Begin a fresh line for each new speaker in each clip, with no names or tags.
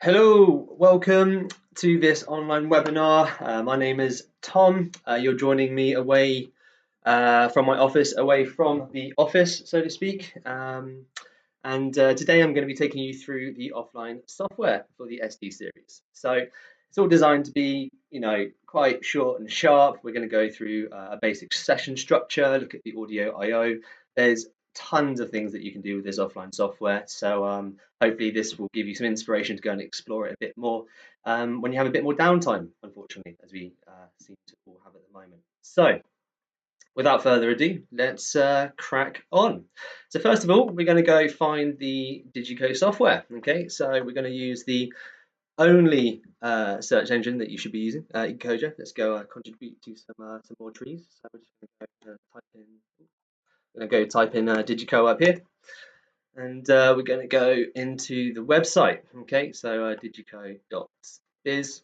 Hello, welcome to this online webinar. My name is Tom. You're joining me away from my office, away from the office, so to speak. And today I'm going to be taking you through the offline software for the SD series. So it's all designed to be, quite short and sharp. We're going to go through a basic session structure, look at the audio I/O. There's tons of things that you can do with this offline software. So hopefully this will give you some inspiration to go and explore it a bit more when you have a bit more downtime, unfortunately, as we seem to all have at the moment. So without further ado, let's crack on. So first of all, we're going to go find the DiGiCo software. Okay, so we're going to use the only search engine that you should be using, Ecoja. Let's go contribute to some more trees. So we're just going to go type in DiGiCo up here, and we're going to go into the website. Okay, so digico.biz.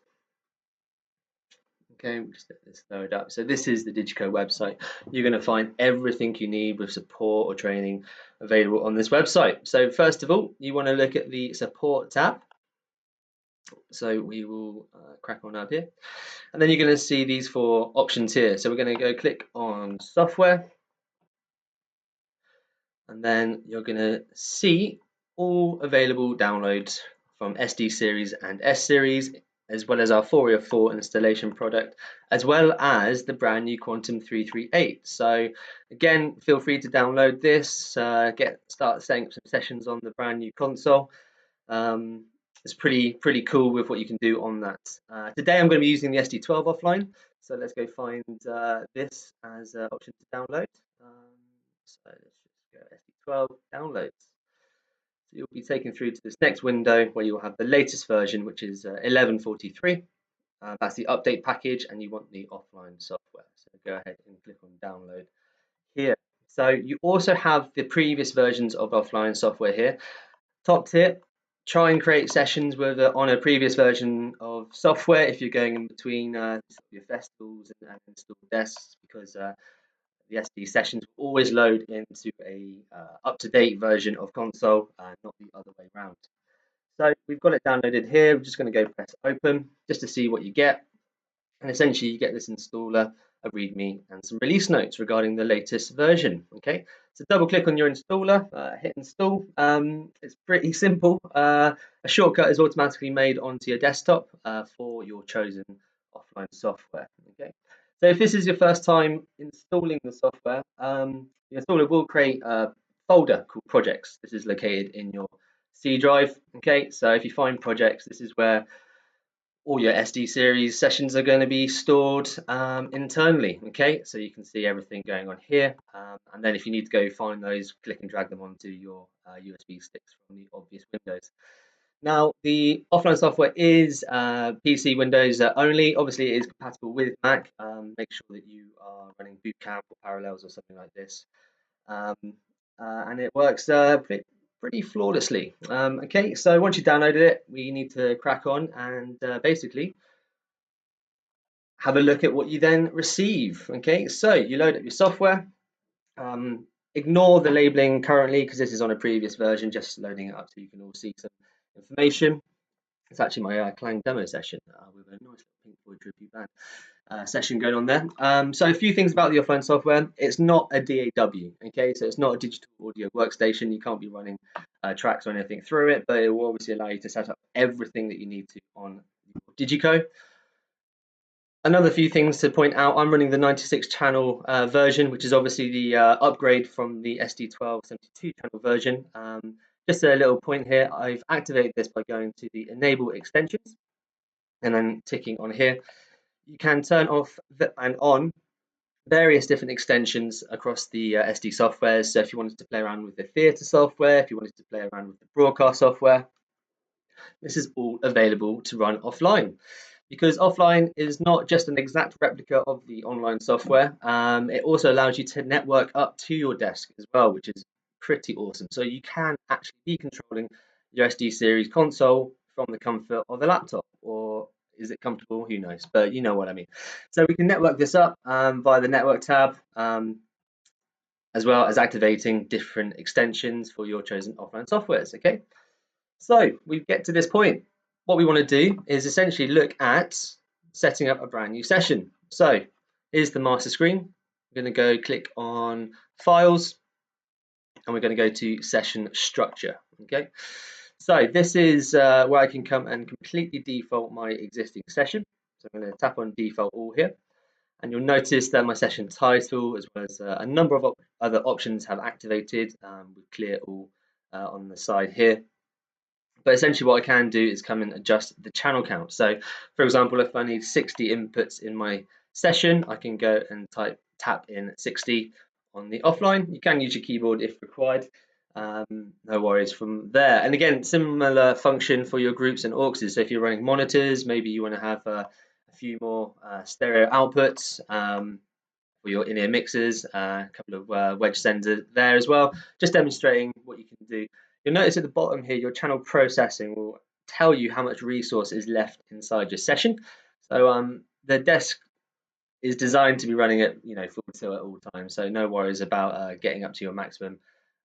Okay, we'll just let this load up. So this is the DiGiCo website. You're going to find everything you need with support or training available on this website. So first of all, you want to look at the support tab. So we will crack on up here. And then you're going to see these four options here. So we're going to go click on software. And then you're going to see all available downloads from SD series and S series, as well as our Fourier 4 installation product, as well as the brand new Quantum 338. So again, feel free to download this, start setting up some sessions on the brand new console. It's pretty cool with what you can do on that. Today I'm going to be using the SD12 offline, so let's go find this as an option to download. So let's just go SD12 downloads. So you'll be taken through to this next window where you'll have the latest version, which is 1143. That's the update package, and you want the offline software. So go ahead and click on download here. So you also have the previous versions of offline software here. Top tip: try and create sessions on a previous version of software if you're going in between your festivals and install desks, because the SD sessions will always load into a up-to-date version of console, not the other way around. So we've got it downloaded here. We're just going to go press open just to see what you get. And essentially you get this installer, a README, and some release notes regarding the latest version. Okay, so double click on your installer, hit install. It's pretty simple. A shortcut is automatically made onto your desktop for your chosen offline software. Okay, so if this is your first time installing the software, the installer will create a folder called projects. This is located in your C drive. Okay, so if you find projects, this is where all your SD series sessions are going to be stored internally. Okay, so you can see everything going on here, and then if you need to go find those, click and drag them onto your USB sticks from the obvious windows. Now, the offline software is PC Windows only. Obviously, it is compatible with Mac. Make sure that you are running Boot Camp or Parallels or something like this, um, and it works pretty flawlessly. Okay, so once you've downloaded it, we need to crack on and basically have a look at what you then receive. Okay, so you load up your software. Ignore the labeling currently because this is on a previous version, just loading it up so you can all see some information. It's actually my Clang demo session with a nice Pink Floyd tribute band session going on there. So a few things about the offline software. It's not a DAW, okay? So it's not a digital audio workstation. You can't be running tracks or anything through it, but it will obviously allow you to set up everything that you need to on DiGiCo. Another few things to point out: I'm running the 96 channel version, which is obviously the upgrade from the SD12 72 channel version. Just a little point here, I've activated this by going to the enable extensions and then ticking on here. You can turn off and on various different extensions across the SD software. So if you wanted to play around with the theatre software, if you wanted to play around with the broadcast software, this is all available to run offline. Because offline is not just an exact replica of the online software, it also allows you to network up to your desk as well, which is pretty awesome. So you can actually be controlling your SD series console from the comfort of a laptop, or is it comfortable? Who knows, but you know what I mean. So we can network this up via the network tab, as well as activating different extensions for your chosen offline softwares. Okay, so we get to this point. what we want to do is essentially look at setting up a brand new session. So here's the master screen. We're going to go click on Files, and we're going to go to Session Structure. Okay, so this is where I can come and completely default my existing session. So I'm going to tap on Default All here, and you'll notice that my session title, as well as a number of other options, have activated with Clear All on the side here. But essentially what I can do is come and adjust the channel count. So for example, if I need 60 inputs in my session, I can go and tap in 60 on the offline. You can use your keyboard if required. No worries from there. And again, similar function for your groups and auxes. So if you're running monitors, maybe you want to have a few more stereo outputs for your in-ear mixers, a couple of wedge senders there as well, just demonstrating what you can do. You'll notice at the bottom here, your channel processing will tell you how much resource is left inside your session. So the desk is designed to be running at full tilt at all times, so no worries about getting up to your maximum.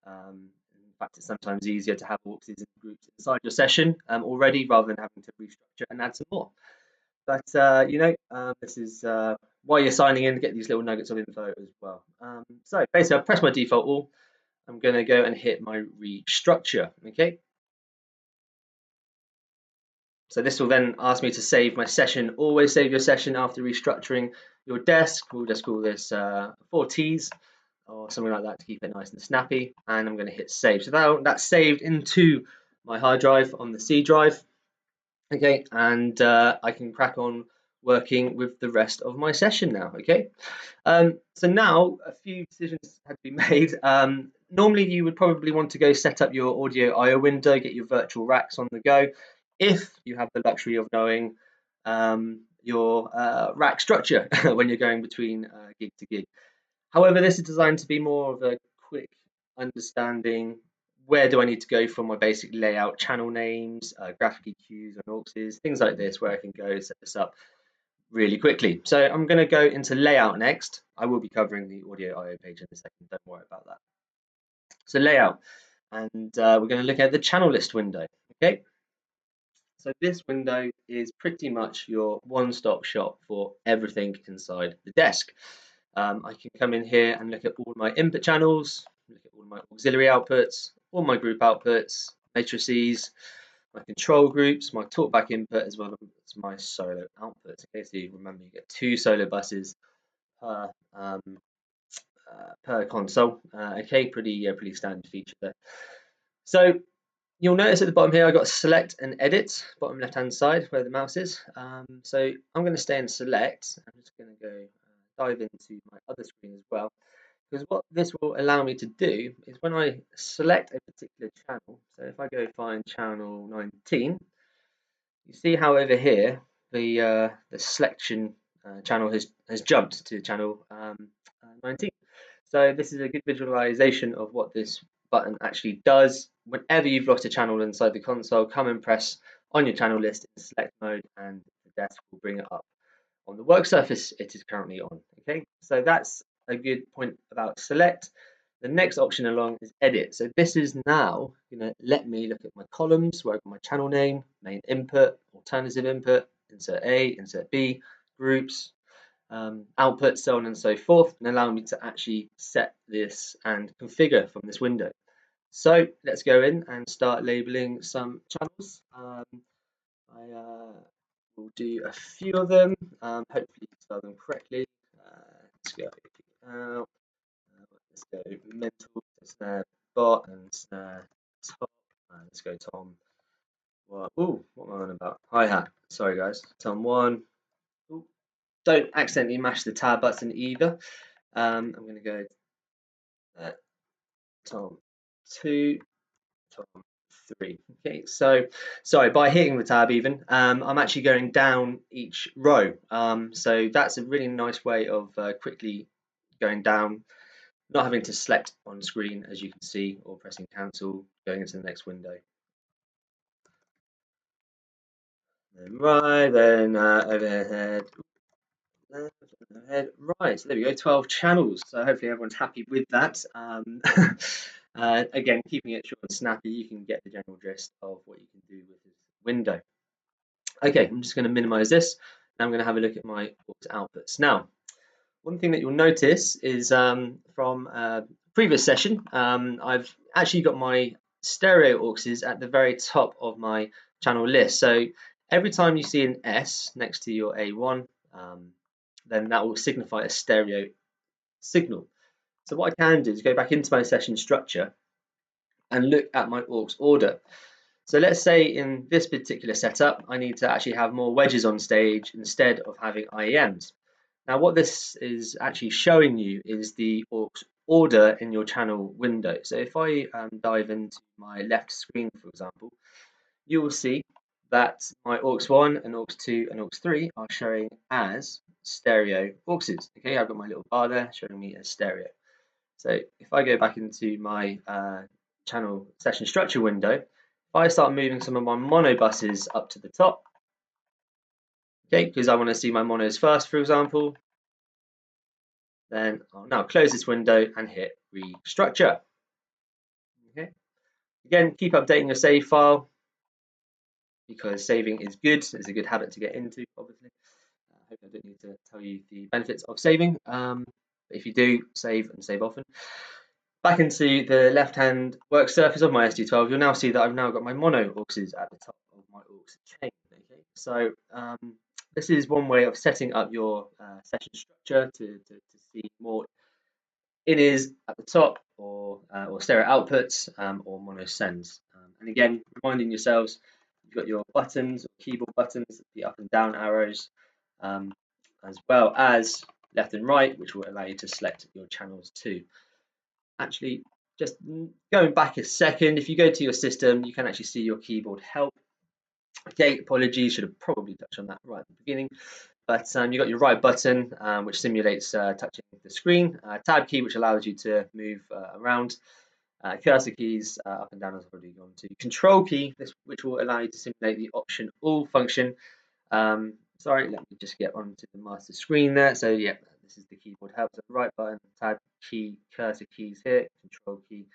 In fact, it's sometimes easier to have auxes and groups inside your session already, rather than having to restructure and add some more. But this is why you're signing in to get these little nuggets of info as well. So basically, I'll press my default all. I'm going to go and hit my restructure. Okay. So this will then ask me to save my session. Always save your session after restructuring your desk. We'll just call this 4Ts or something like that to keep it nice and snappy. And I'm going to hit save. So that's saved into my hard drive on the C drive. Okay, and I can crack on working with the rest of my session now. Okay, so now a few decisions had to be made. Normally you would probably want to go set up your audio I/O window, get your virtual racks on the go, if you have the luxury of knowing your rack structure when you're going between gig to gig. However, this is designed to be more of a quick understanding. Where do I need to go for my basic layout, channel names, graphic EQs and auxes, things like this, where I can go set this up really quickly. So I'm going to go into layout next. I will be covering the audio I/O page in a second, don't worry about that. So layout, and we're going to look at the channel list window. Okay, so this window is pretty much your one-stop shop for everything inside the desk. I can come in here and look at all my input channels, look at all my auxiliary outputs, all my group outputs, matrices, my control groups, my talkback input, as well as my solo outputs. Okay, so you remember you get 2 solo buses per console. Okay, pretty standard feature there. So you'll notice at the bottom here I got select and edit, bottom left hand side where the mouse is. So I'm going to stay in select. I'm just going to go dive into my other screen as well, because what this will allow me to do is when I select a particular channel, so if I go find channel 19, you see how over here the selection channel has jumped to channel 19. So this is a good visualization of what this button actually does. Whenever you've lost a channel inside the console, come and press on your channel list in select mode, and the desk will bring it up on the work surface it is currently on. Okay, so that's a good point about select. The next option along is edit. So this is now going to let me look at my columns where I've got my channel name, main input, alternative input, insert A, insert B, groups, output, so on and so forth, and allow me to actually set this and configure from this window. So let's go in and start labeling some channels. I will do a few of them, hopefully you can spell them correctly. Let's go out, let's go mental, snare bot, and snare top, let's go tom. Well, ooh, what am I on about? Hi-hat, sorry guys, tom 1. Ooh. Don't accidentally mash the tab button either. I'm going to go tom 2, tom 3. Okay, so sorry, by hitting the tab even, I'm actually going down each row. So that's a really nice way of quickly going down, not having to select on screen as you can see, or pressing cancel, going into the next window. Then right, then overhead. Right, so there we go, 12 channels. So hopefully everyone's happy with that. Again, keeping it short and snappy, you can get the general gist of what you can do with this window. Okay, I'm just going to minimize this, and I'm going to have a look at my aux outputs. Now, one thing that you'll notice is from a previous session, I've actually got my stereo auxes at the very top of my channel list. So every time you see an S next to your A1, then that will signify a stereo signal. So what I can do is go back into my session structure and look at my aux order. So let's say in this particular setup, I need to actually have more wedges on stage instead of having IEMs. Now what this is actually showing you is the aux order in your channel window. So if I dive into my left screen, for example, you will see that my aux 1 and aux 2 and aux 3 are showing as stereo auxes. Okay, I've got my little bar there showing me as stereo. So if I go back into my channel session structure window, if I start moving some of my mono buses up to the top, okay, because I want to see my monos first, for example, then I'll now close this window and hit restructure. Okay. Again, keep updating your save file because saving is good. It's a good habit to get into, obviously. I hope I don't need to tell you the benefits of saving. But if you do, save and save often. Back into the left-hand work surface of my SD12, you'll now see that I've now got my mono auxes at the top of my aux chain. Okay, so this is one way of setting up your session structure to see more in-ears at the top, or stereo outputs, or mono sends. And again, reminding yourselves, you've got your buttons, or keyboard buttons, the up and down arrows, as well as left and right, which will allow you to select your channels too. Actually, just going back a second, if you go to your system, you can actually see your keyboard help. Okay, apologies, should have probably touched on that right at the beginning. But you've got your right button, which simulates touching the screen, tab key, which allows you to move around, cursor keys up and down, as I've already gone to, control key, which will allow you to simulate the option all function. Sorry, let me just get onto the master screen there. So yeah, this is the keyboard help. So right button, tab key, cursor keys here, control key,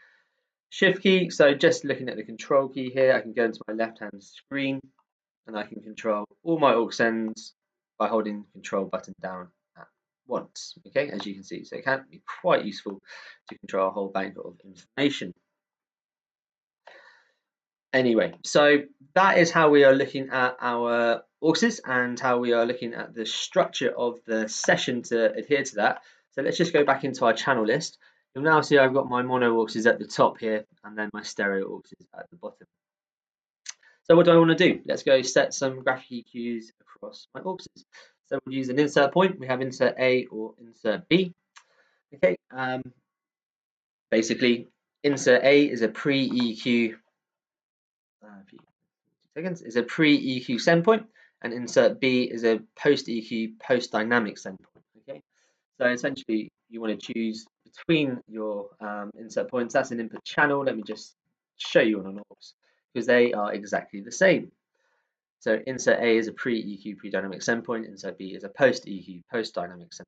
shift key. So just looking at the control key here, I can go into my left hand screen and I can control all my aux sends by holding the control button down at once. Okay, as you can see, so it can be quite useful to control a whole bank of information. Anyway, so that is how we are looking at our auxes and how we are looking at the structure of the session to adhere to that. So let's just go back into our channel list. You'll now see I've got my mono auxes at the top here and then my stereo auxes at the bottom. So what do I want to do? Let's go set some graphic EQs across my auxes. So we'll use an insert point. We have insert A or insert B. Okay. Basically, insert A is a pre-EQ. Seconds is a pre-EQ send point, and insert B is a post-EQ post-dynamic send point. Okay. So essentially, you want to choose between your insert points. That's an input channel. Let me just show you on an aux because they are exactly the same. So insert A is a pre-EQ pre-dynamic send point, insert B is a post-EQ post-dynamic send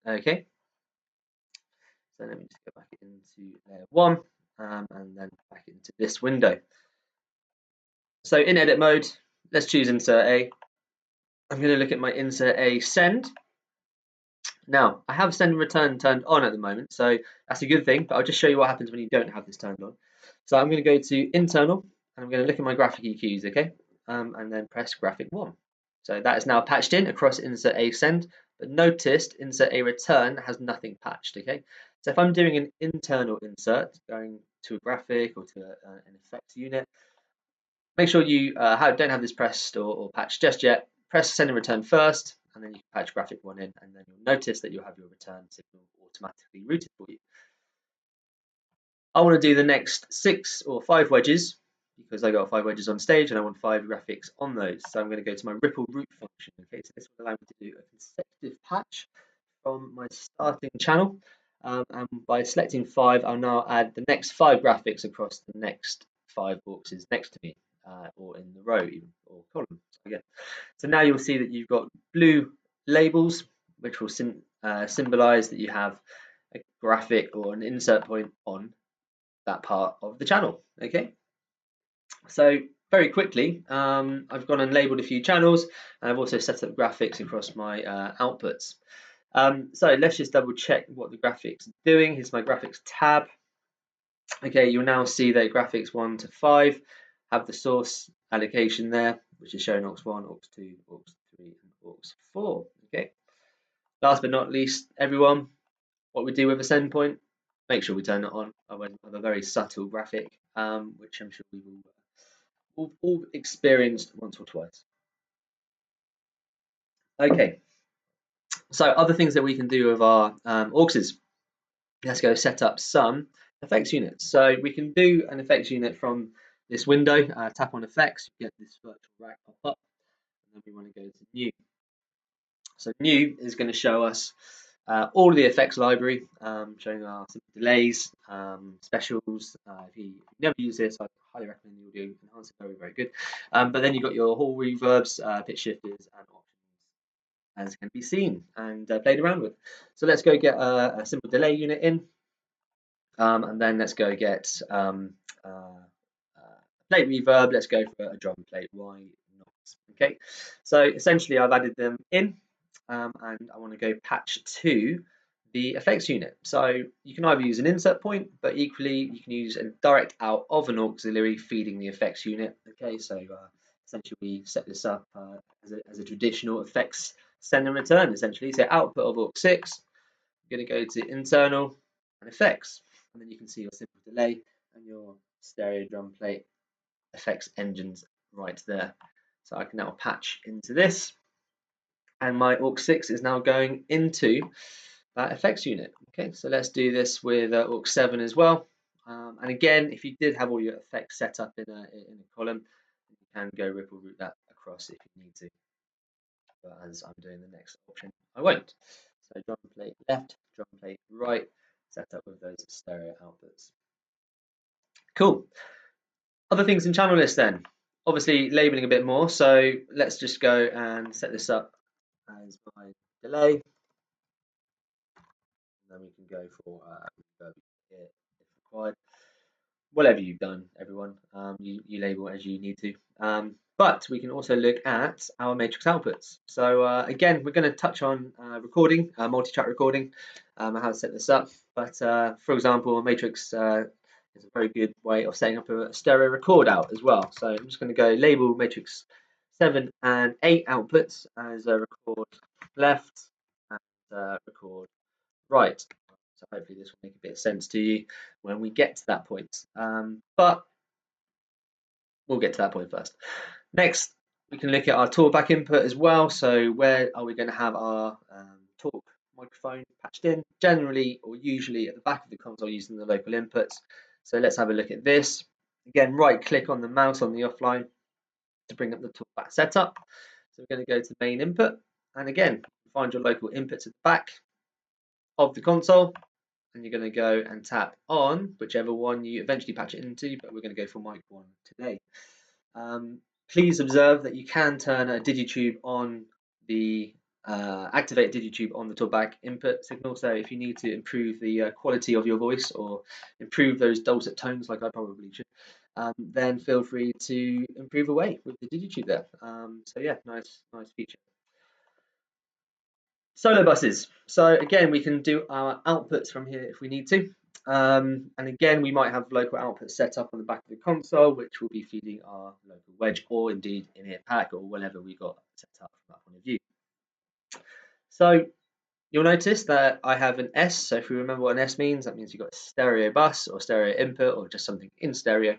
point. Okay. So let me just go back into layer 1 and then back into this window. So in edit mode, let's choose insert A. I'm going to look at my insert A send. Now, I have send and return turned on at the moment, so that's a good thing, but I'll just show you what happens when you don't have this turned on. So I'm going to go to internal, and I'm going to look at my graphic EQs, okay? And then press graphic 1. So that is now patched in across insert A send, but notice insert A return has nothing patched, okay? So if I'm doing an internal insert, going to a graphic or to an effects unit, make sure you don't have this pressed or patched just yet. Press send and return first, and then you can patch graphic 1 in, and then you'll notice that you'll have your return signal automatically routed for you. I want to do the next 6 or 5 wedges because I got 5 wedges on stage and I want 5 graphics on those. So I'm going to go to my ripple route function. Okay, so this will allow me to do a consecutive patch from my starting channel. And by selecting 5, I'll now add the next 5 graphics across the next 5 boxes next to me, or in the row even, or column. So now you'll see that you've got blue labels, which will symbolize that you have a graphic or an insert point on that part of the channel. Okay, so very quickly, I've gone and labeled a few channels, and I've also set up graphics across my outputs. So let's just double check what the graphics are doing. Here's my graphics tab. Okay, you'll now see that graphics 1 to 5 have the source allocation there, which is showing aux1, aux2, aux3, and aux4. Okay. Last but not least, everyone, what we do with a send point, make sure we turn it on. Otherwise, we have a very subtle graphic, which I'm sure we will all experienced once or twice. Okay, so other things that we can do with our auxes. Let's go set up some effects units. So we can do an effects unit from this window, tap on effects, you get this virtual rack pop up, and then we want to go to new. So new is going to show us all of the effects library, showing our simple delays, specials. If you never use this, I highly recommend the audio enhancer, very, very good. But then you've got your hall reverbs, pitch shifters, and options, as can be seen and played around with. So let's go get a simple delay unit in. And then let's go get plate reverb. Let's go for a drum plate. Why not? Okay, so essentially I've added them in, and I want to go patch to the effects unit. So you can either use an insert point, but equally you can use a direct out of an auxiliary feeding the effects unit. Okay, so essentially we set this up as a traditional effects send and return. Essentially, so output of aux6. I'm going to go to internal and effects, and then you can see your simple delay and your stereo drum plate effects engines right there. So I can now patch into this, and my aux6 is now going into that effects unit. Okay, so let's do this with aux7 as well. And again, if you did have all your effects set up in a column, you can go ripple route that across if you need to. But as I'm doing the next option, I won't. So drum plate left, drum plate right, set up with those stereo outputs. Cool. Other things in channel list then. Obviously labeling a bit more. So let's just go and set this up as my delay. And then we can go for reverb here if required. Whatever you've done, everyone, you label as you need to. But we can also look at our matrix outputs. So again, we're going to touch on recording, multi-track recording, and how to set this up. But for example, a matrix is a very good way of setting up a stereo record out as well. So I'm just going to go label matrix 7 and 8 outputs as a record left and record right. So hopefully this will make a bit of sense to you when we get to that point. But we'll get to that point first. Next, we can look at our talkback input as well. So where are we going to have our talk microphone patched in? Generally or usually at the back of the console using the local inputs. So let's have a look at this. Again, right click on the mouse on the offline to bring up the talkback setup. So we're going to go to main input. And again, find your local inputs at the back of the console. And you're going to go and tap on whichever one you eventually patch it into, but we're going to go for mic 1 today. Please observe that you can turn a DigiTube on the activate DigiTube on the talkback input signal. So if you need to improve the quality of your voice or improve those dulcet tones, like I probably should, then feel free to improve away with the DigiTube there. So yeah, nice feature. Solo buses. So again, we can do our outputs from here if we need to. And again, we might have local outputs set up on the back of the console, which will be feeding our local wedge or indeed in-ear pack or whatever we got set up from that point of view. So you'll notice that I have an S. So if we remember what an S means, that means you've got a stereo bus or stereo input or just something in stereo.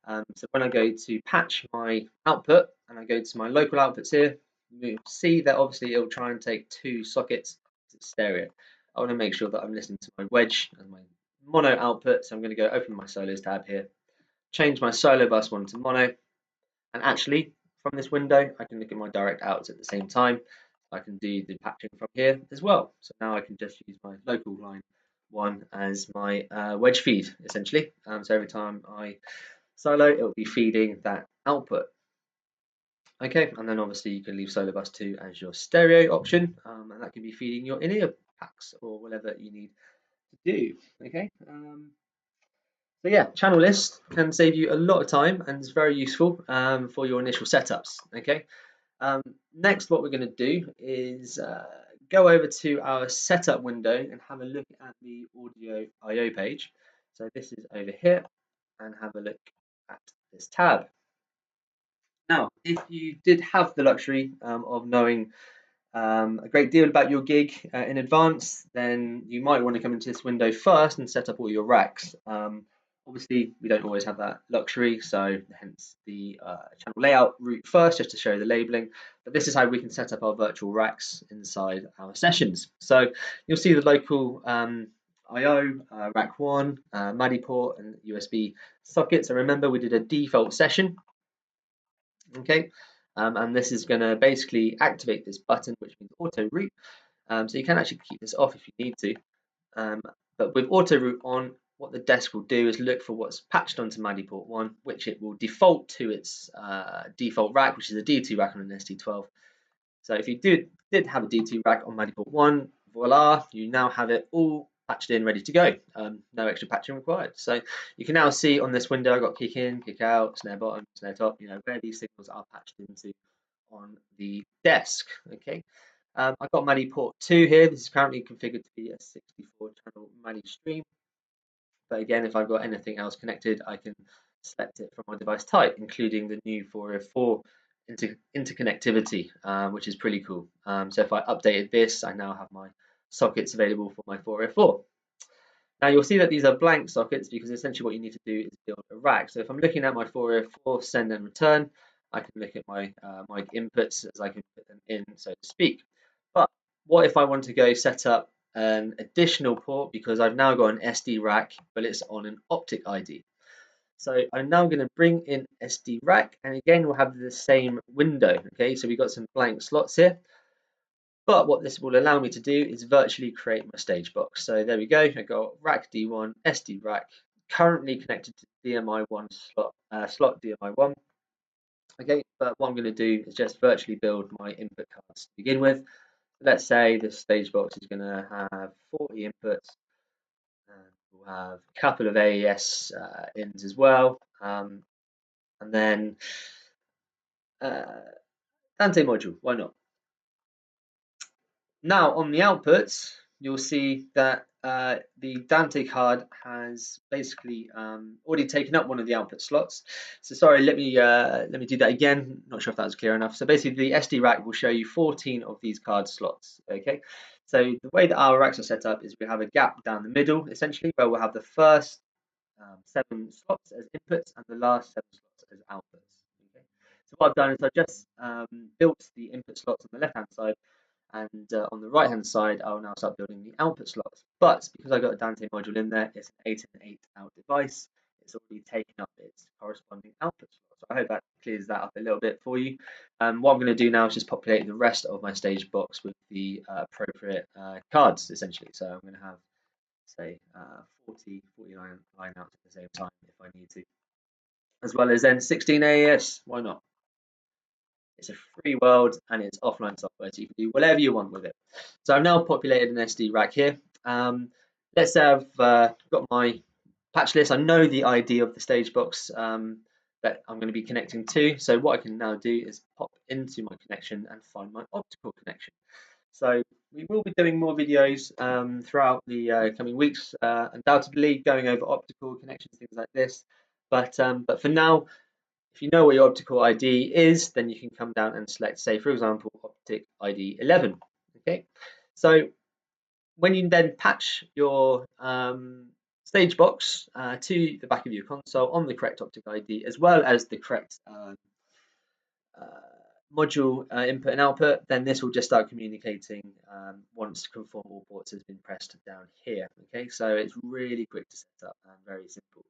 So when I go to patch my output and I go to my local outputs here, you'll see that obviously it'll try and take 2 sockets to stereo. I want to make sure that I'm listening to my wedge and my mono output, so I'm going to go open my solos tab here, change my solo bus 1 to mono, and actually from this window I can look at my direct outs at the same time. I can do the patching from here as well. So now I can just use my local line 1 as my wedge feed essentially. So every time I solo, it will be feeding that output. Okay, and then obviously you can leave solo bus 2 as your stereo option, and that can be feeding your in-ear packs or whatever you need to do. Okay, So yeah, channel list can save you a lot of time and is very useful for your initial setups. Okay. Um, Next, what we're going to do is go over to our setup window and have a look at the audio I/O page. So this is over here, and have a look at this tab. Now, if you did have the luxury of knowing a great deal about your gig in advance, then you might want to come into this window first and set up all your racks. Obviously, we don't always have that luxury, so hence the channel layout route first, just to show the labeling. But this is how we can set up our virtual racks inside our sessions. So you'll see the local I/O, rack 1, MADI port, and USB sockets. So remember, we did a default session. Okay, and this is going to basically activate this button, which means auto root. So you can actually keep this off if you need to. But with auto root on, what the desk will do is look for what's patched onto MADI port 1, which it will default to its default rack, which is a D2 rack on an SD12. So if you did have a D2 rack on MADI port 1, voila, you now have it all patched in, ready to go. No extra patching required. So you can now see on this window, I've got kick in, kick out, snare bottom, snare top, where these signals are patched into on the desk. Okay. I've got MADI port 2 here. This is currently configured to be a 64 channel MADI stream. But again, if I've got anything else connected, I can select it from my device type, including the new 404 interconnectivity, which is pretty cool. So if I updated this, I now have my sockets available for my 404. Now you'll see that these are blank sockets because essentially what you need to do is build a rack. So if I'm looking at my 404 send and return, I can look at my mic inputs as I can put them in, so to speak. But what if I want to go set up an additional port because I've now got an SD rack, but it's on an optic ID. So I'm now going to bring in SD rack, and again we'll have the same window. Okay, so we've got some blank slots here. But what this will allow me to do is virtually create my stage box. So there we go. I got rack D1, SD rack, currently connected to DMI1 slot DMI1. Okay, but what I'm going to do is just virtually build my input cards to begin with. Let's say this stage box is going to have 40 inputs, and we'll have a couple of AES ins as well, and then Dante module. Why not? Now on the outputs, you'll see that the Dante card has basically already taken up one of the output slots. So sorry, let me do that again. Not sure if that was clear enough. So basically, the SD rack will show you 14 of these card slots. Okay, so the way that our racks are set up is we have a gap down the middle, essentially, where we'll have the first 7 slots as inputs and the last 7 slots as outputs. Okay, so what I've done is I've just built the input slots on the left hand side, and on the right hand side I'll now start building the output slots. But because I got a Dante module in there, it's an 8 and 8 out device. It's already taken up its corresponding output slot. So I hope that clears that up a little bit for you. What I'm going to do now is just populate the rest of my stage box with the appropriate cards, essentially. So I'm going to have, say, 49 line outs at the same time if I need to, as well as then 16 AES. Why not? It's a free world and it's offline software, so you can do whatever you want with it. So I've now populated an SD rack here. Let's say I've got my patch list. I know the ID of the stage box that I'm going to be connecting to. So what I can now do is pop into my connection and find my optical connection. So we will be doing more videos throughout the coming weeks, undoubtedly going over optical connections, things like this. But for now, if you know what your optical ID is, then you can come down and select, say, for example, optic ID 11. Okay, so when you then patch your stage box to the back of your console on the correct optic ID, as well as the correct module input and output, then this will just start communicating once conform all ports has been pressed down here. Okay, so it's really quick to set up and very simple.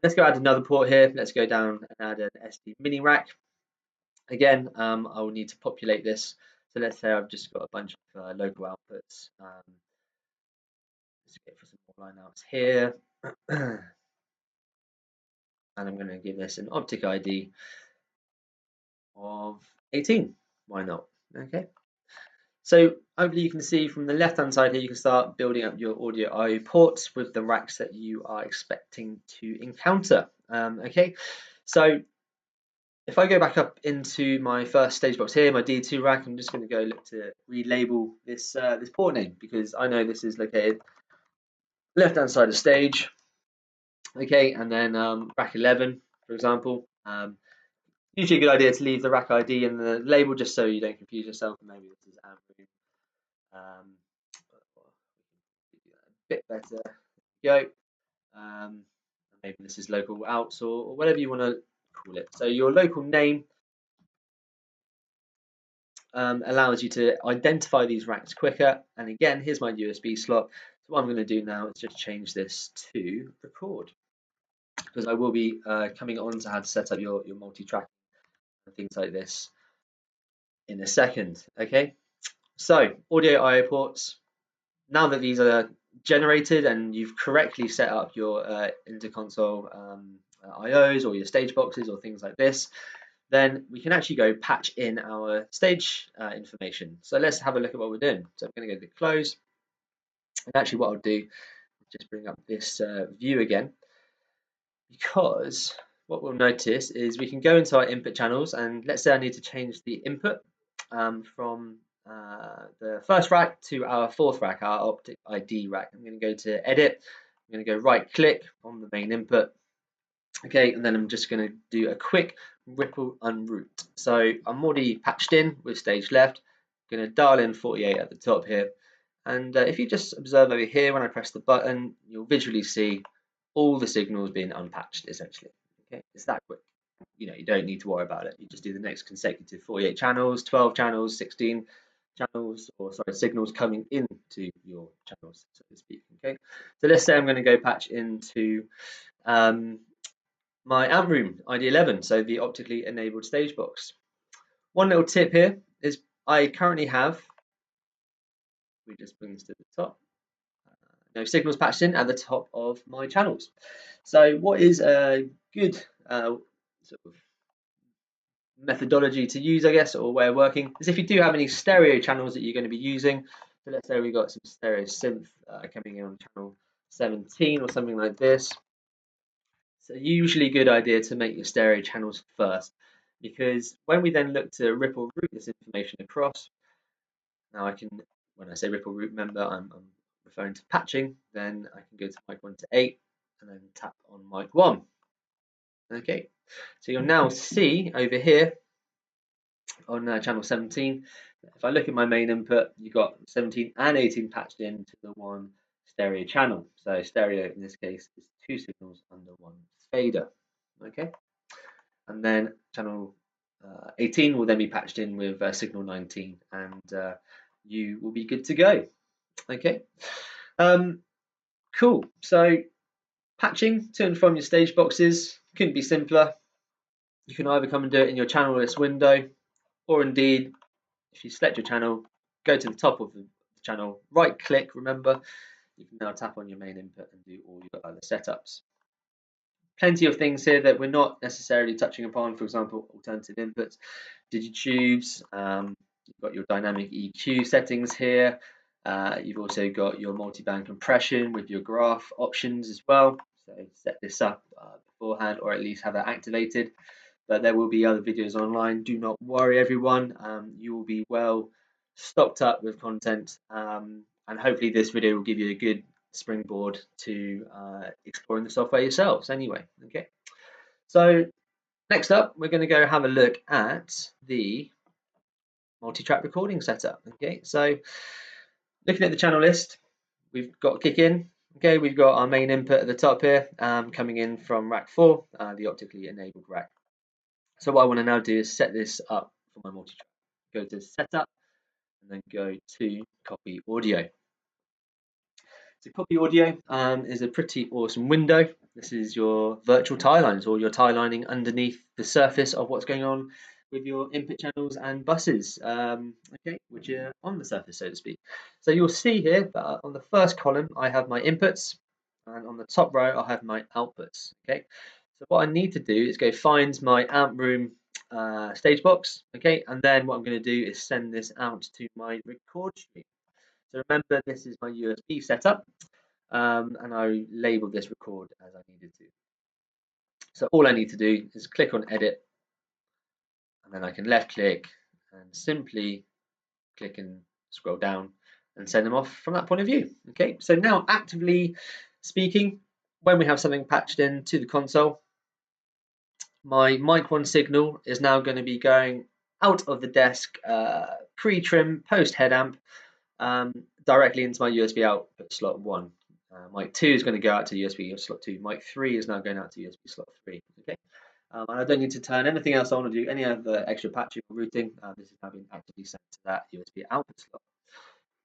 Let's go add another port here. Let's go down and add an SD mini rack. Again, I will need to populate this. So let's say I've just got a bunch of local outputs. Let's go for some more line outs here. And I'm going to give this an optic ID of 18. Why not? Okay. So hopefully you can see from the left hand side here, you can start building up your audio I/O ports with the racks that you are expecting to encounter. Okay, so if I go back up into my first stage box here, my D2 rack, I'm just going to go look to relabel this this port name, because I know this is located left hand side of stage. Okay, and then rack 11, for example. Usually a good idea to leave the rack ID in the label just so you don't confuse yourself. Maybe this is Andrew. Um, a bit better. Go. Maybe this is local outs, or whatever you want to call it. So your local name allows you to identify these racks quicker. And again, here's my USB slot. So what I'm going to do now is just change this to record, because I will be coming on to how to set up your multi-track and things like this in a second. Okay, so audio I/O ports. Now that these are generated and you've correctly set up your interconsole IOs or your stage boxes or things like this, then we can actually go patch in our stage information. So let's have a look at what we're doing. So I'm going to go to close, and actually what I'll do is just bring up this view again, because what we'll notice is we can go into our input channels, and let's say I need to change the input from the first rack to our fourth rack, our optic ID rack. I'm going to go to edit, I'm going to go right click on the main input, okay, and then I'm just going to do a quick ripple unroute. So I'm already patched in with stage left. I'm going to dial in 48 at the top here, and if you just observe over here, when I press the button, you'll visually see all the signals being unpatched essentially. Okay, it's that quick. You know, you don't need to worry about it. You just do the next consecutive 48 channels, 12 channels, 16 channels, or sorry, signals coming into your channels, so to speak. Okay, so let's say I'm going to go patch into my amp room ID11, so the optically enabled stage box. One little tip here is I currently have, we just bring this to the top, no signals patched in at the top of my channels. So what is a good sort of methodology to use, I guess, or way of working, is if you do have any stereo channels that you're going to be using. So let's say we've got some stereo synth coming in on channel 17 or something like this. So usually a good idea to make your stereo channels first, because when we then look to ripple route this information across, now I can, when I say ripple route, remember I'm referring to patching, then I can go to mic 1 to 8 and then tap on mic 1. Okay, so you'll now see over here on channel 17, if I look at my main input, you've got 17 and 18 patched into the one stereo channel. So stereo in this case is two signals under one fader. Okay, and then channel 18 will then be patched in with signal 19, and you will be good to go. Okay, cool. So patching to and from your stage boxes couldn't be simpler. You can either come and do it in your channel list window, or indeed, if you select your channel, go to the top of the channel, right click, remember, you can now tap on your main input and do all your other setups. Plenty of things here that we're not necessarily touching upon, for example, alternative inputs, digitubes, you've got your dynamic EQ settings here, you've also got your multi-band compression with your graph options as well, so set this up beforehand, or at least have it activated. But there will be other videos online. Do not worry, everyone. You will be well stocked up with content, and hopefully this video will give you a good springboard to exploring the software yourselves anyway. Okay, so next up we're going to go have a look at the multi-track recording setup. Okay, so looking at the channel list, we've got kick in. Okay, we've got our main input at the top here, coming in from rack 4, the optically enabled rack. So what I want to now do is set this up for my multi-track. Go to setup and then go to copy audio. So copy audio is a pretty awesome window. This is your virtual tie lines, or your tie lining underneath the surface of what's going on with your input channels and buses, okay, which are on the surface, so to speak. So you'll see here that on the first column I have my inputs, and on the top row I have my outputs. Okay, so what I need to do is go find my amp room stage box. Okay, and then what I'm going to do is send this out to my record stream. So remember, this is my USB setup, and I labeled this record as I needed to. So all I need to do is click on edit, and then I can left click and simply click and scroll down and send them off from that point of view. Okay, so now actively speaking, when we have something patched in to the console, my mic 1 signal is now going to be going out of the desk pre-trim post head amp directly into my USB output slot 1. Mic 2 is going to go out to USB slot 2. Mic 3 is now going out to USB slot 3. Okay, and I don't need to turn anything else on or do any other extra patching or routing. This is now being actively sent to that USB output slot.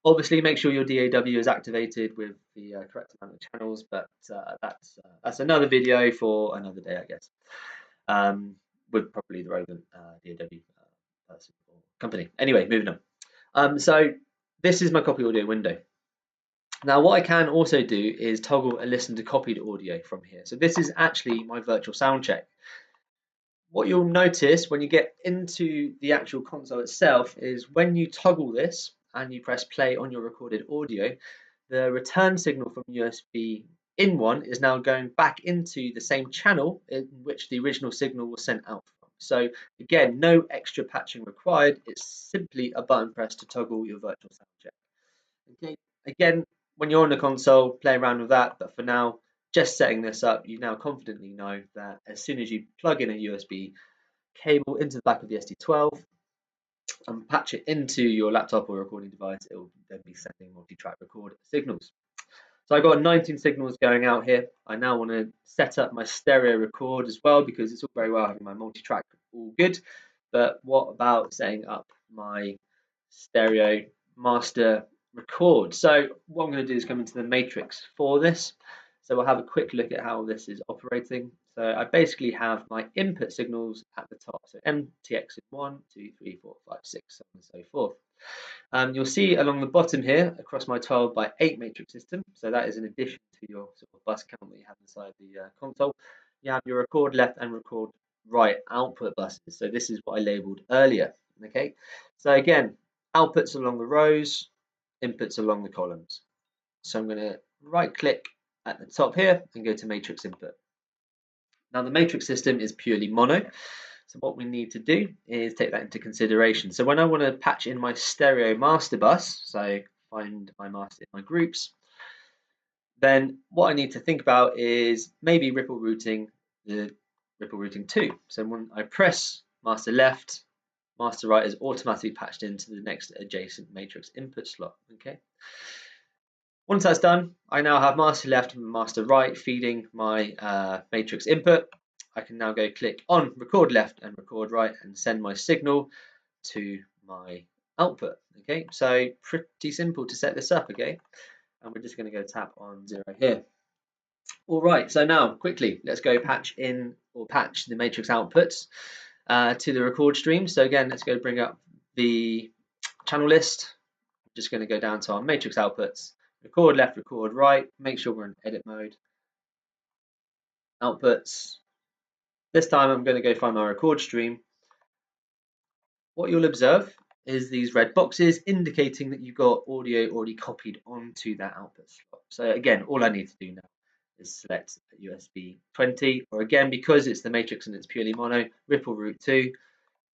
Obviously, make sure your DAW is activated with the correct amount of channels, but that's another video for another day, I guess, with probably the relevant DAW person or company. Anyway, moving on. So this is my copy audio window. Now, what I can also do is toggle a listen to copied audio from here. So this is actually my virtual sound check. What you'll notice when you get into the actual console itself is when you toggle this and you press play on your recorded audio, the return signal from USB in 1 is now going back into the same channel in which the original signal was sent out from. So again, no extra patching required. It's simply a button press to toggle your virtual sound check. Okay. Again, when you're on the console, play around with that. But for now, just setting this up, you now confidently know that as soon as you plug in a USB cable into the back of the SD12 and patch it into your laptop or recording device, it will then be sending multi-track record signals. So I've got 19 signals going out here. I now want to set up my stereo record as well, because it's all very well having my multi-track all good, but what about setting up my stereo master record? So what I'm going to do is come into the matrix for this. So we'll have a quick look at how this is operating. So I basically have my input signals at the top. So MTX in 1, 2, 3, 4, 5, 6, 7, and so forth. You'll see along the bottom here across my 12x8 matrix system. So that is in addition to your sort of bus count that you have inside the console. You have your record left and record right output buses. So this is what I labeled earlier. Okay. So again, outputs along the rows, inputs along the columns. So I'm going to right click at the top here and go to matrix input. Now the matrix system is purely mono. So what we need to do is take that into consideration. So when I want to patch in my stereo master bus, so find my master in my groups, then what I need to think about is maybe ripple routing the ripple routing 2. So when I press master left, master right is automatically patched into the next adjacent matrix input slot. Okay. Once that's done, I now have master left and master right feeding my matrix input. I can now go click on record left and record right and send my signal to my output. Okay, so pretty simple to set this up. Okay, and we're just going to go tap on 0 here. All right, so now quickly let's go patch in or patch the matrix outputs to the record stream. So again, let's go bring up the channel list. I'm just going to go down to our matrix outputs. Record left, record right. Make sure we're in edit mode. Outputs. This time I'm going to go find my record stream. What you'll observe is these red boxes indicating that you've got audio already copied onto that output slot. So again, all I need to do now is select USB 20, or again, because it's the matrix and it's purely mono, ripple route 2,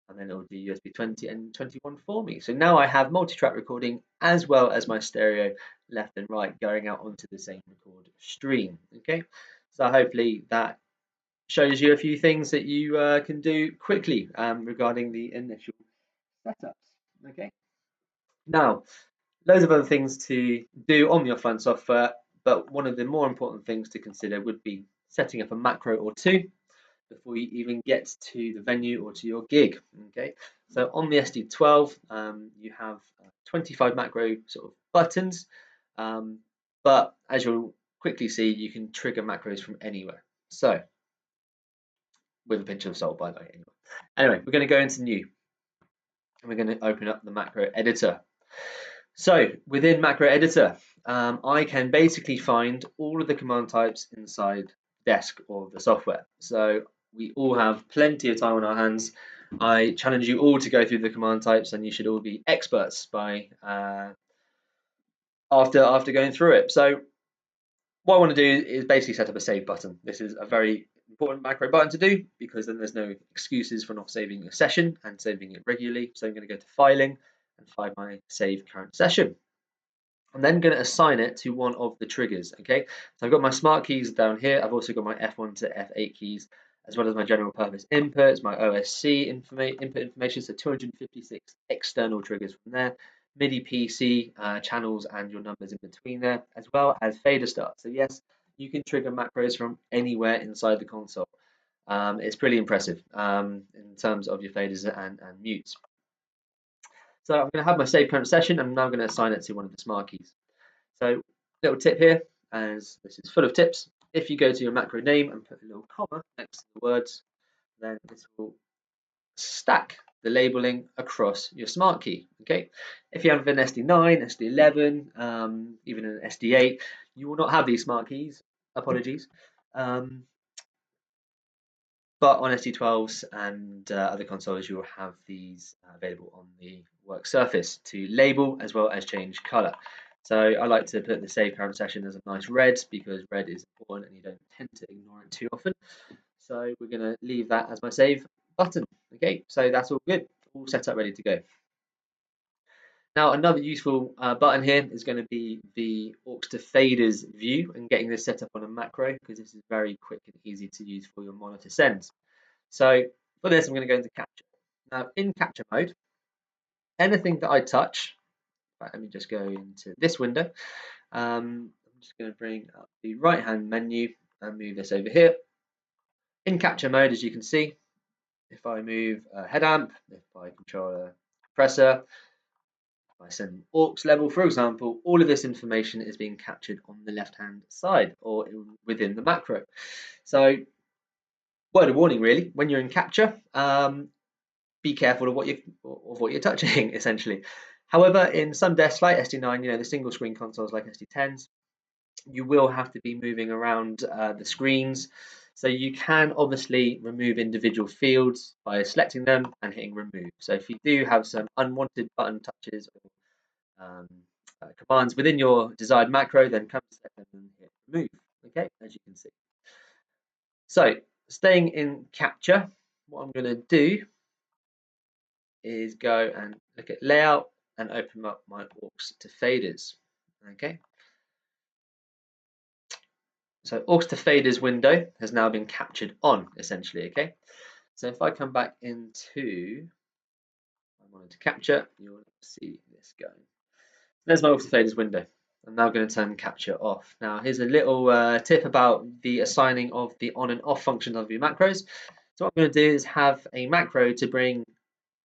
and then it will do USB 20 and 21 for me. So now I have multi-track recording as well as my stereo left and right going out onto the same record stream. Okay, so hopefully that shows you a few things that you can do quickly regarding the initial setups. Okay, now loads of other things to do on the offline software, but one of the more important things to consider would be setting up a macro or two before you even get to the venue or to your gig. Okay, so on the SD12 you have 25 macro sort of buttons, but as you'll quickly see, you can trigger macros from anywhere. So with a pinch of salt, by the way. Anyway, we're going to go into new and we're going to open up the macro editor. So within macro editor, I can basically find all of the command types inside desk or the software. So we all have plenty of time on our hands. I challenge you all to go through the command types, and you should all be experts by after going through it. So what I want to do is basically set up a save button. This is a very important macro button to do because then there's no excuses for not saving a session and saving it regularly. So I'm going to go to filing and find my save current session. I'm then going to assign it to one of the triggers. Okay, so I've got my smart keys down here. I've also got my F1 to F8 keys, as well as my general purpose inputs, my OSC input information, so 256 external triggers from there, MIDI PC channels and your numbers in between there, as well as fader start. So yes, you can trigger macros from anywhere inside the console. It's pretty impressive in terms of your faders and mutes. So I'm going to have my save current session. I'm now going to assign it to one of the smart keys. So little tip here, as this is full of tips. If you go to your macro name and put a little comma next to the words, then this will stack the labeling across your smart key. Okay, if you have an SD9, SD11, even an SD8, you will not have these smart keys. Apologies. But on SD12s and other consoles, you will have these available on the work surface to label as well as change color. So I like to put the save current session as a nice red because red is important and you don't tend to ignore it too often. So we're going to leave that as my save button. Okay, so that's all good, all set up, ready to go. Now another useful button here is going to be the aux to faders view and getting this set up on a macro because this is very quick and easy to use for your monitor sends. So for this, I'm going to go into capture. Now in capture mode, anything that I touch, right, let me just go into this window. I'm just going to bring up the right hand menu and move this over here. In capture mode, as you can see, if I move a head amp, if I control a compressor, if I send aux level, for example, all of this information is being captured on the left hand side or within the macro. So word of warning really, when you're in capture, be careful of what you're touching essentially. However, in some desks like SD9, the single screen consoles like SD10s, you will have to be moving around the screens. So you can obviously remove individual fields by selecting them and hitting remove. So if you do have some unwanted button touches or commands within your desired macro, then come select them and hit remove. Okay, as you can see. So staying in capture, what I'm going to do is go and look at layout and open up my aux to faders. Okay, so aux to faders window has now been captured on essentially. Okay, so if I come back into my monitor capture, you'll see this going. There's my aux to faders window. I'm now going to turn capture off. Now here's a little tip about the assigning of the on and off function of your macros. So what I'm going to do is have a macro to bring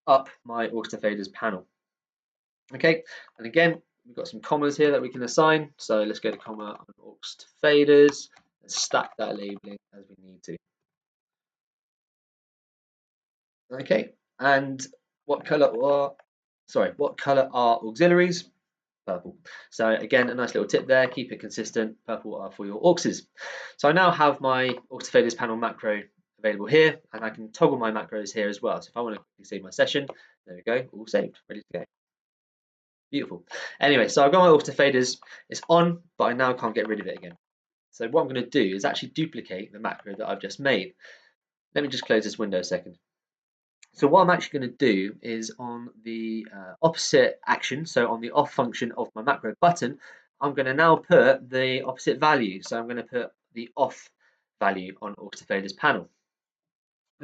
up my aux to faders panel. Okay, and again, we've got some commas here that we can assign. So let's go to comma on aux to faders and stack that labeling as we need to. Okay, and what color are auxiliaries? Purple. So again, a nice little tip there, keep it consistent. Purple are for your auxes. So I now have my aux to faders panel macro available here, and I can toggle my macros here as well. So if I want to quickly save my session, there we go, all saved, ready to go. Beautiful. Anyway, so I've got my aux to faders, it's on, but I now can't get rid of it again. So what I'm going to do is actually duplicate the macro that I've just made. Let me just close this window a second. So what I'm actually going to do is on the opposite action, so on the off function of my macro button, I'm going to now put the opposite value. So I'm going to put the off value on aux to faders panel.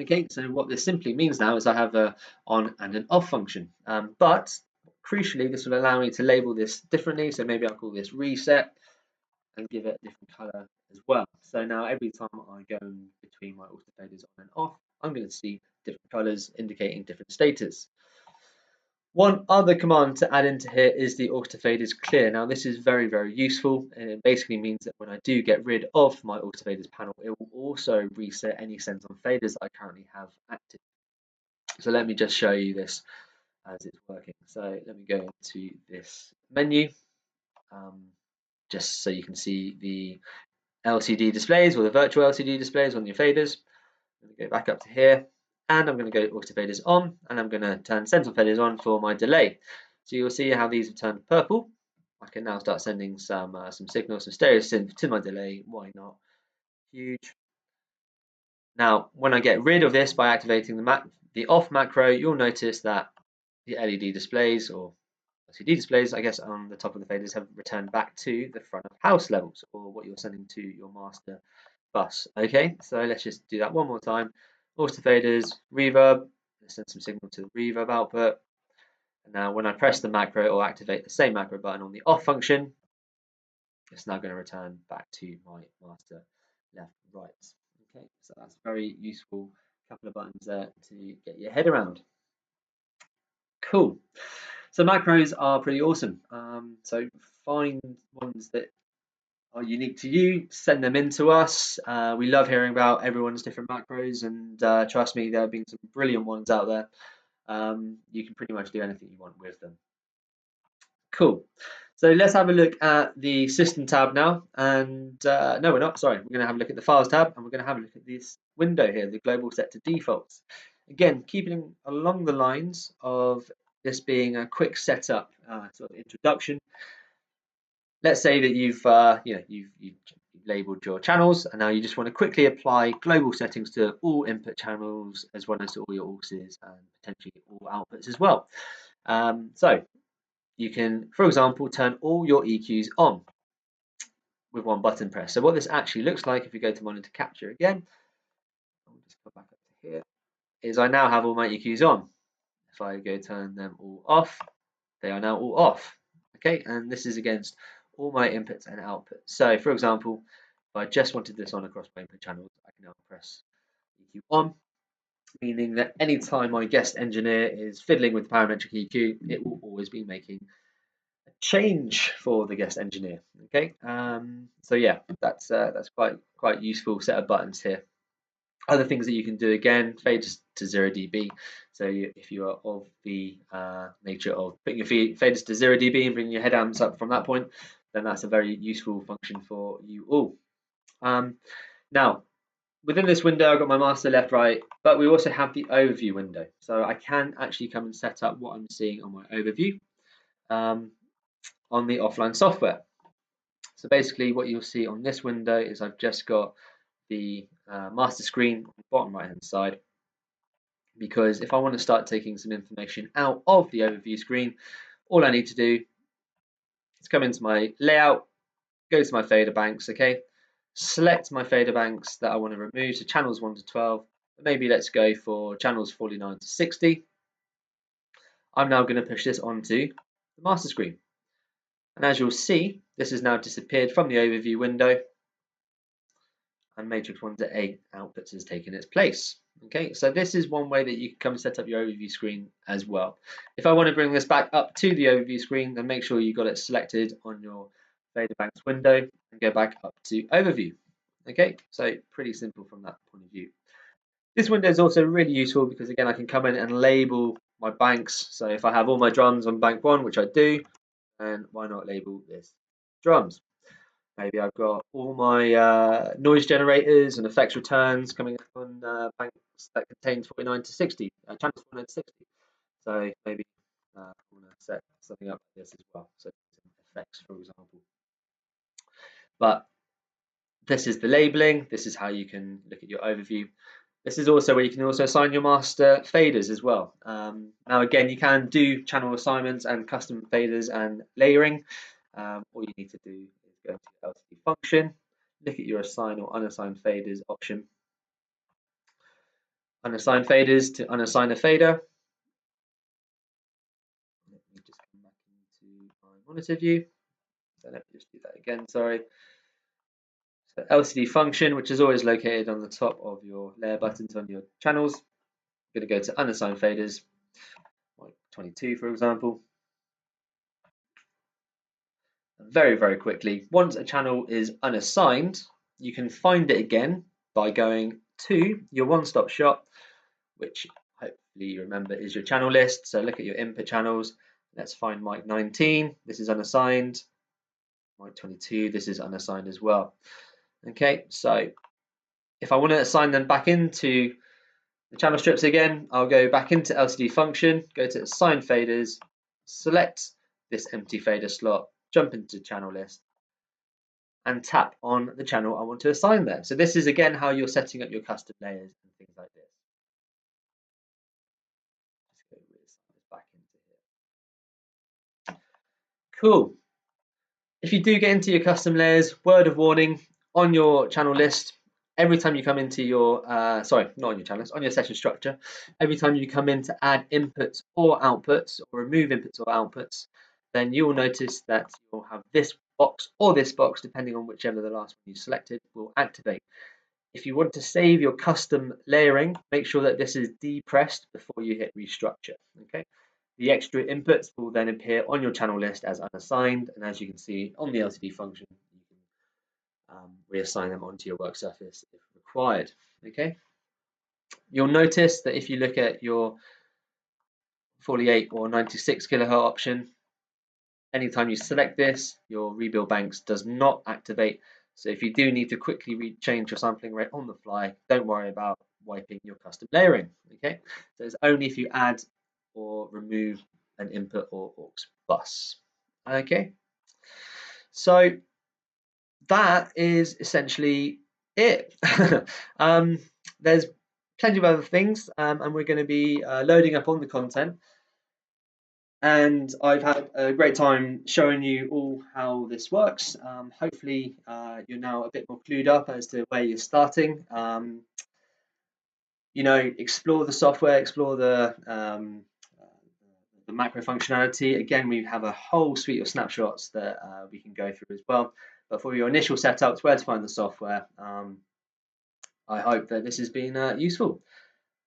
Okay, so what this simply means now is I have a on and an off function, but crucially this will allow me to label this differently. So maybe I'll call this reset and give it a different color as well. So now every time I go between my aux to faders on and off, I'm going to see different colors indicating different status. One other command to add into here is the aux to faders clear. Now this is very, very useful, and it basically means that when I do get rid of my aux to faders panel, it will also reset any sends on faders that I currently have active. So let me just show you this as it's working. So let me go into this menu, just so you can see the LCD displays or the virtual LCD displays on your faders. Let me go back up to here. and I'm going to go auto faders on, and I'm going to turn central faders on for my delay. So you'll see how these have turned purple. I can now start sending some signals, some stereo synth to my delay. Why not? Huge. Now, when I get rid of this by activating the off macro, you'll notice that the LED displays, or LCD displays, I guess, on the top of the faders have returned back to the front of house levels, or what you're sending to your master bus. Okay, so let's just do that one more time. Auto faders, reverb, let's send some signal to the reverb output. And now when I press the macro or activate the same macro button on the off function, it's now going to return back to my master left, right. Okay, so that's very useful couple of buttons there to get your head around. Cool. So macros are pretty awesome. So find ones that are unique to you, send them in to us. We love hearing about everyone's different macros, and trust me, there have been some brilliant ones out there. You can pretty much do anything you want with them. Cool. So let's have a look at the system tab now. And no, we're not. Sorry, we're going to have a look at the files tab, and we're going to have a look at this window here, the global set to defaults. Again, keeping along the lines of this being a quick setup sort of introduction. Let's say that you've labeled your channels, and now you just want to quickly apply global settings to all input channels as well as to all your auxes and potentially all outputs as well. So you can, for example, turn all your EQs on with one button press. So what this actually looks like, if we go to monitor capture again, I'll just go back up to here, is I now have all my EQs on. If I go turn them all off, they are now all off. Okay, and this is against all my inputs and outputs. So for example, if I just wanted this on across my input channels, I can now press EQ on, meaning that anytime my guest engineer is fiddling with the parametric EQ, it will always be making a change for the guest engineer. Okay, so yeah, that's quite useful set of buttons here. Other things that you can do, again, fades to 0 dB. So if you are of the nature of putting your faders to 0 dB and bringing your head amps up from that point, then that's a very useful function for you all. Now, within this window, I've got my master left, right, but we also have the overview window. So I can actually come and set up what I'm seeing on my overview on the offline software. So basically what you'll see on this window is I've just got the master screen on the bottom right hand side, because if I want to start taking some information out of the overview screen, all I need to do is come into my layout, go to my fader banks, okay, select my fader banks that I want to remove, so channels 1 to 12, maybe let's go for channels 49 to 60. I'm now going to push this onto the master screen. And as you'll see, this has now disappeared from the overview window, and matrix 1 to 8 outputs has taken its place. Okay, so this is one way that you can come and set up your overview screen as well. If I want to bring this back up to the overview screen, then make sure you got it selected on your fader banks window and go back up to overview. Okay, so pretty simple from that point of view. This window is also really useful because, again, I can come in and label my banks. So if I have all my drums on bank 1, which I do, then why not label this drums? Maybe I've got all my noise generators and effects returns coming up on banks that contains 49 to 60, channels 49 to 60. So maybe I want to set something up like this as well. So effects, for example. But this is the labeling. This is how you can look at your overview. This is also where you can also assign your master faders as well. Now, again, you can do channel assignments and custom faders and layering. All you need to do is go to the LCD function, look at your assign or unassigned faders option. Unassign faders to unassign a fader. Let me just come back into my monitor view. So let me just do that again, sorry. So LCD function, which is always located on the top of your layer buttons on your channels. I'm going to go to unassigned faders, like 22 for example. Very, very quickly, once a channel is unassigned, you can find it again by going to your one-stop shop, which hopefully you remember is your channel list. So look at your input channels. Let's find mic 19. This is unassigned. Mic 22. This is unassigned as well. Okay, so if I want to assign them back into The channel strips again, I'll go back into LCD function, go to assign faders, select this empty fader slot, jump into channel list, and tap on the channel I want to assign there. So this is again how you're setting up your custom layers and things like this. Let's go with this back into here. Cool. If you do get into your custom layers, word of warning, on your channel list, every time you come into your, sorry, not on your channel list, on your session structure, every time you come in to add inputs or outputs, or remove inputs or outputs, then you will notice that you'll have this box or this box, depending on whichever the last one you selected, will activate. If you want to save your custom layering, make sure that this is depressed before you hit restructure, okay? The extra inputs will then appear on your channel list as unassigned, and as you can see on the LCD function, you can reassign them onto your work surface if required. Okay. You'll notice that if you look at your 48 or 96 kilohertz option, anytime you select this, your rebuild banks does not activate. So if you do need to quickly change your sampling rate on the fly, don't worry about wiping your custom layering. Okay. So it's only if you add or remove an input or aux bus. Okay, so that is essentially it. There's plenty of other things, and we're going to be loading up on the content. And I've had a great time showing you all how this works. Hopefully, you're now a bit more clued up as to where you're starting. You know, explore the software, explore the macro functionality. Again, we have a whole suite of snapshots that we can go through as well. But for your initial setups, where to find the software, I hope that this has been useful.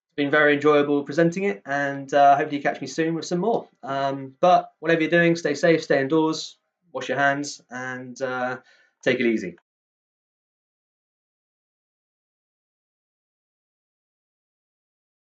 It's been very enjoyable presenting it, and hopefully you catch me soon with some more. But whatever you're doing, stay safe, stay indoors, wash your hands, and take it easy.